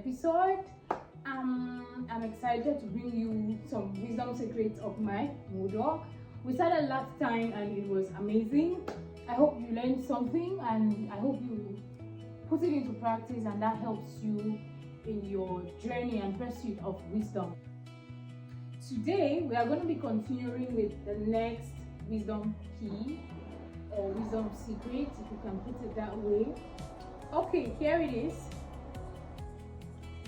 episode. I'm excited to bring you some wisdom secrets of my Murdock. We started last time and it was amazing. I hope you learned something and I hope you put it into practice and that helps you in your journey and pursuit of wisdom. Today we are going to be continuing with the next wisdom key or wisdom secret, if you can put it that way. Okay, here it is.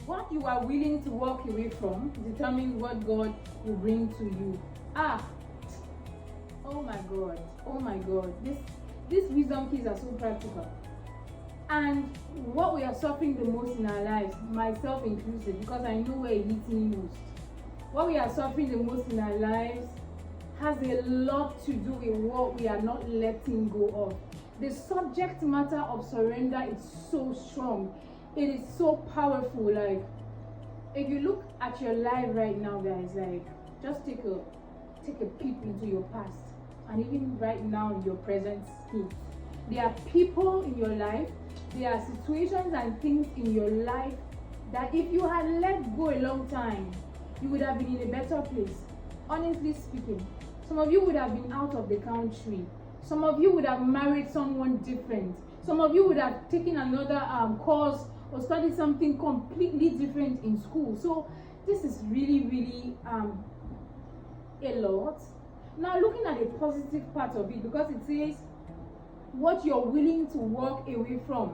What you are willing to walk away from determines what God will bring to you. Oh my God, these wisdom keys are so practical. And what we are suffering the most in our lives, myself inclusive, because I know where it hits me most. What we are suffering the most in our lives has a lot to do with what we are not letting go of. The subject matter of surrender is so strong. It is so powerful. Like, if you look at your life right now, guys, like, just take a peep into your past and even right now in your present state. There are people in your life, there are situations and things in your life that if you had let go a long time, you would have been in a better place. Honestly speaking, some of you would have been out of the country. Some of you would have married someone different. Some of you would have taken another course or studied something completely different in school. So this is really a lot. Now looking at the positive part of it, because it says what you're willing to walk away from,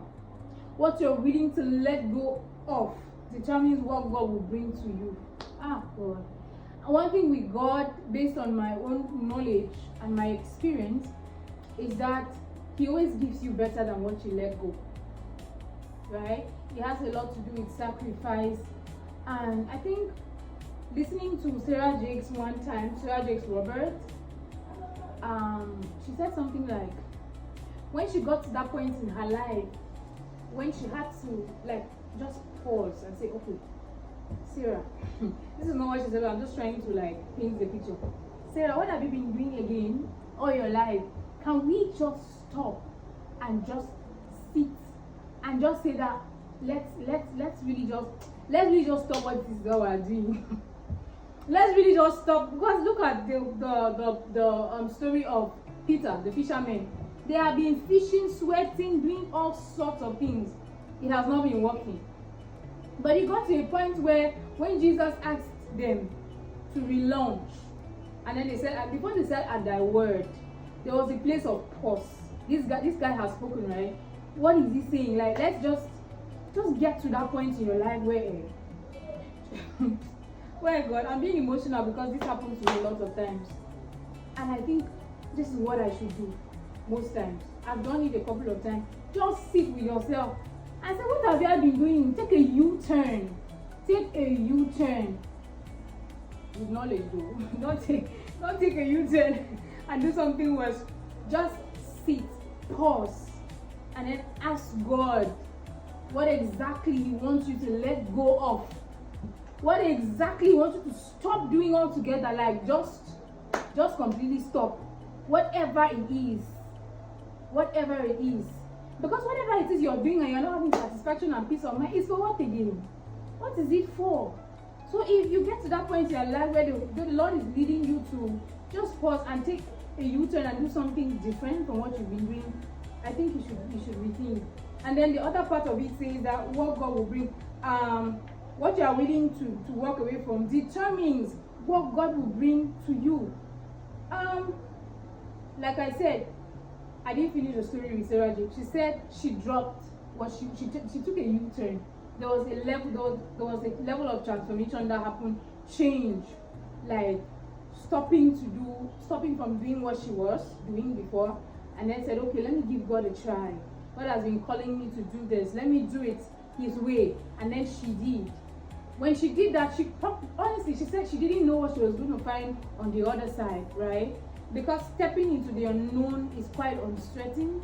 what you're willing to let go of determines what God will bring to you. God. One thing with God, based on my own knowledge and my experience, is that He always gives you better than what you let go. Right? It has a lot to do with sacrifice. And I think listening to Sarah Jakes one time, Sarah Jakes Robert, she said something like, when she got to that point in her life, when she had to like just pause and say, okay, Sarah, this is not what she said, but I'm just trying to like paint the picture. Sarah, what have you been doing again all your life? Can we just stop and just sit and just say that let's really just stop what this girl are doing. Let's really just stop, because look at the story of Peter, the fisherman. They have been fishing, sweating, doing all sorts of things. It has not been working. But it got to a point where when Jesus asked them to relaunch, and then they said, before they said at thy word, there was a place of pause. This guy has spoken, right? What is he saying? Like, let's just get to that point in your life where where God, I'm being emotional because this happens to me a lot of times. And I think this is what I should do most times. I've done it a couple of times. Just sit with yourself and say, what have you been doing? Take a U-turn. Take a U-turn. With knowledge though. Don't take a U-turn and do something worse. Just sit, pause, and then ask God what exactly He wants you to let go of. What exactly He wants you to stop doing altogether. Like just completely stop. Whatever it is. Because whatever it is you're doing and you're not having satisfaction and peace of mind, it's for what again? What is it for? So if you get to that point in your life where the Lord is leading you to just pause and take a U-turn and do something different from what you've been doing, I think you should rethink. And then the other part of it says that what God will bring, what you are willing to walk away from determines what God will bring to you. Like I said, I didn't finish the story with Sarah J. She said she dropped what she took a U-turn. There was a level of transformation that happened, change, like stopping from doing what she was doing before, and then said, okay, let me give God a try. God has been calling me to do this. Let me do it His way. And then she did. When she did that, honestly, she said she didn't know what she was going to find on the other side, right? Because stepping into the unknown is quite uncertain.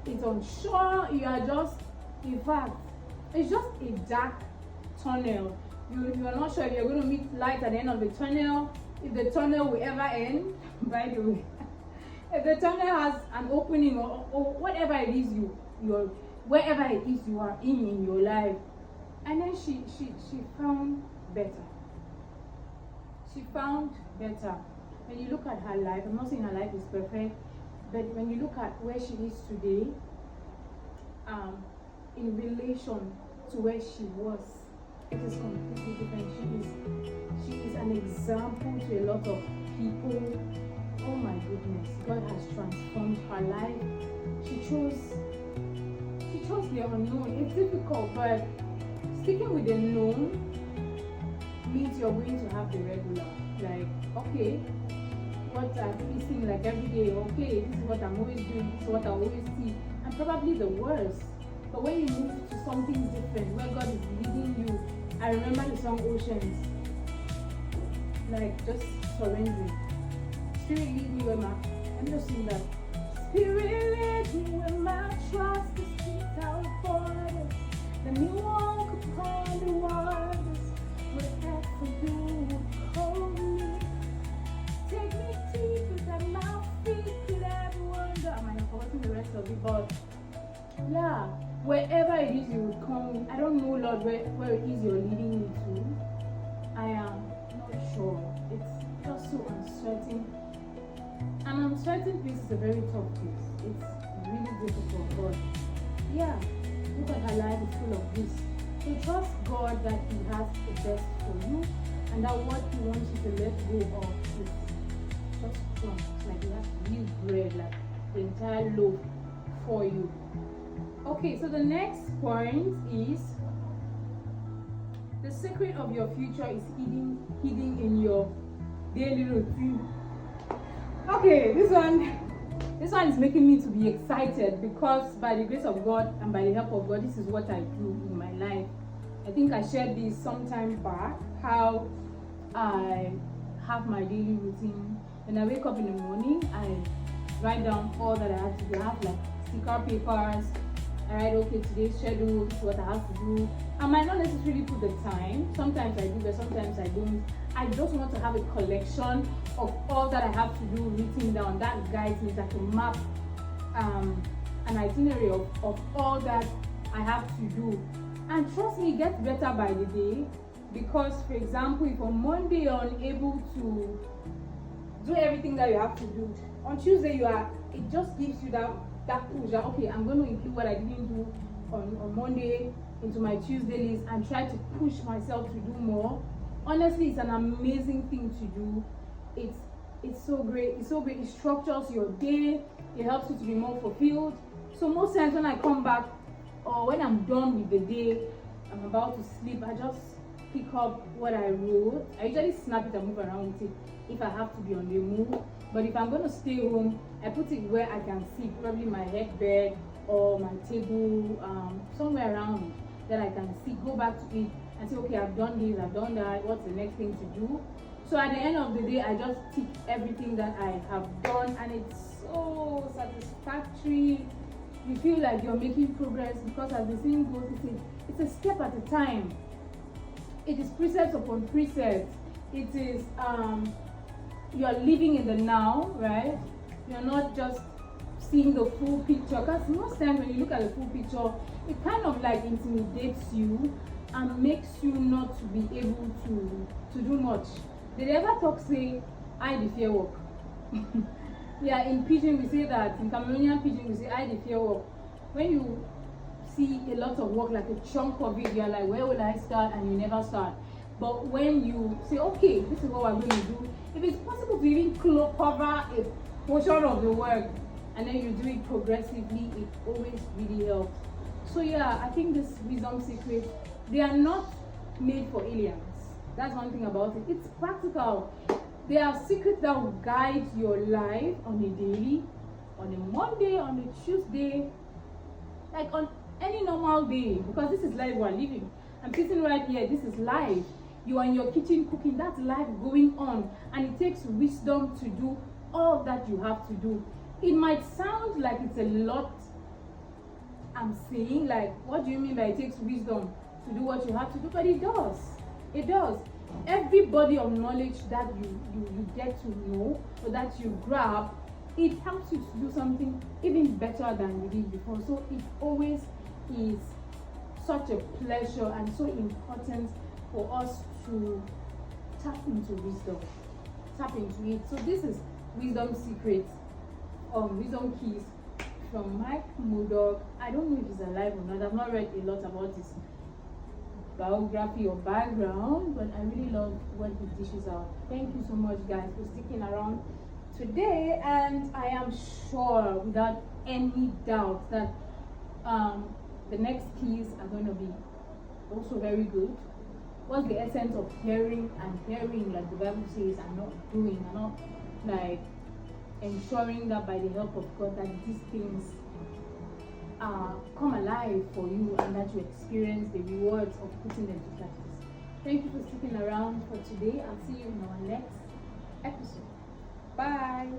It's unsure. You are just, in fact, it's just a dark tunnel. You are not sure if you're going to meet light at the end of the tunnel, if the tunnel will ever end, by the way. If the tunnel has an opening or whatever it is wherever it is you are in your life. And then she found better. She found better. When you look at her life, I'm not saying her life is perfect, but when you look at where she is today, in relation to where she was, it is completely different. She is an example to a lot of people. Oh my goodness, God has transformed her life. She chose the unknown. It's difficult, but sticking with the known means you're going to have the regular. Like, okay, what I'm really seeing like every day, okay, this is what I'm always doing, this is what I always see, and probably the worst. But when you move to something different, where God is leading you, I remember the song Oceans, like just surrendering. Spirit lead me where my, I'm just sing that. Spirit lead me where my trust is without borders. Let me walk upon the waters wherever you would call me. Take me deeper than my feet could ever wander. I might have forgotten the rest of it, but yeah, wherever it is you would call me. I don't know, Lord, where it is you're leading me to. I am not sure. It's just so uncertain. An uncertain place is a very tough place. It's really difficult, but yeah, look at her life is full of this. So trust God that He has the best for you, and that what He wants you to let go of is just crumbs, like He has real bread, like the entire loaf for you. Okay, so the next point is the secret of your future is hidden in your daily routine. Okay, this one is making me to be excited, because by the grace of God and by the help of God, this is what I do in my life. I think I shared this some time back, how I have my daily routine. When I wake up in the morning, I write down all that I have to do. I have like sticker papers. I write, okay, today's schedule, this is what I have to do. I might not necessarily put the time. Sometimes I do, but sometimes I don't. I just want to have a collection of all that I have to do written down. That guides me, like a map, an itinerary of all that I have to do. And trust me, it gets better by the day, because, for example, if on Monday you're unable to do everything that you have to do, on Tuesday it just gives you that push that, okay, I'm going to include what I didn't do on Monday into my Tuesday list and try to push myself to do more. Honestly, it's an amazing thing to do. It's so great. It's so great. It structures your day. It helps you to be more fulfilled. So most times when I come back, or when I'm done with the day, I'm about to sleep, I just pick up what I wrote. I usually snap it and move around with it if I have to be on the move. But if I'm going to stay home, I put it where I can see, probably my headbed or my table, somewhere around that I can see, go back to it and say, okay, I've done this, I've done that, what's the next thing to do? So at the end of the day, I just tick everything that I have done, and it's so satisfactory. You feel like you're making progress, because as the saying goes, it's a step at a time. It is precepts upon precepts. It is you're living in the now, right? You're not just seeing the full picture, because most times when you look at the full picture, it kind of like intimidates you and makes you not to be able to do much. Did they ever talk say, I the fear walk? Yeah, in Pidgin we say that, in Cameroonian Pidgin we say, I the fear walk. When you see a lot of work, like a chunk of it, you're like, where will I start? And you never start. But when you say, okay, this is what we're going to do, if it's possible to even cover a portion of the work, and then you do it progressively, it always really helps. So yeah, I think this wisdom secret, they are not made for aliens. That's one thing about it. It's practical. They are secrets that will guide your life on a daily, on a Monday, on a Tuesday, like on any normal day, because this is life we're living. I'm sitting right here, this is life. You are in your kitchen cooking, that's life going on, and it takes wisdom to do all that you have to do. It might sound like it's a lot I'm saying, like, what do you mean by it takes wisdom to do what you have to do? But it does. It does. Every body of knowledge that you get to know, or that you grab, it helps you to do something even better than you did before. So it always is such a pleasure and so important for us to tap into wisdom, tap into it. So this is Wisdom Secrets, Wisdom Keys from Murdock. I don't know if he's alive or not. I've not read a lot about his biography or background, but I really love what he dishes out. Thank you so much, guys, for sticking around today, and I am sure without any doubt that the next keys are going to be also very good. What's the essence of hearing and hearing, like the Bible says, and not doing, and not like ensuring that by the help of God that these things come alive for you and that you experience the rewards of putting them to practice. Thank you for sticking around for today. I'll see you in our next episode. Bye.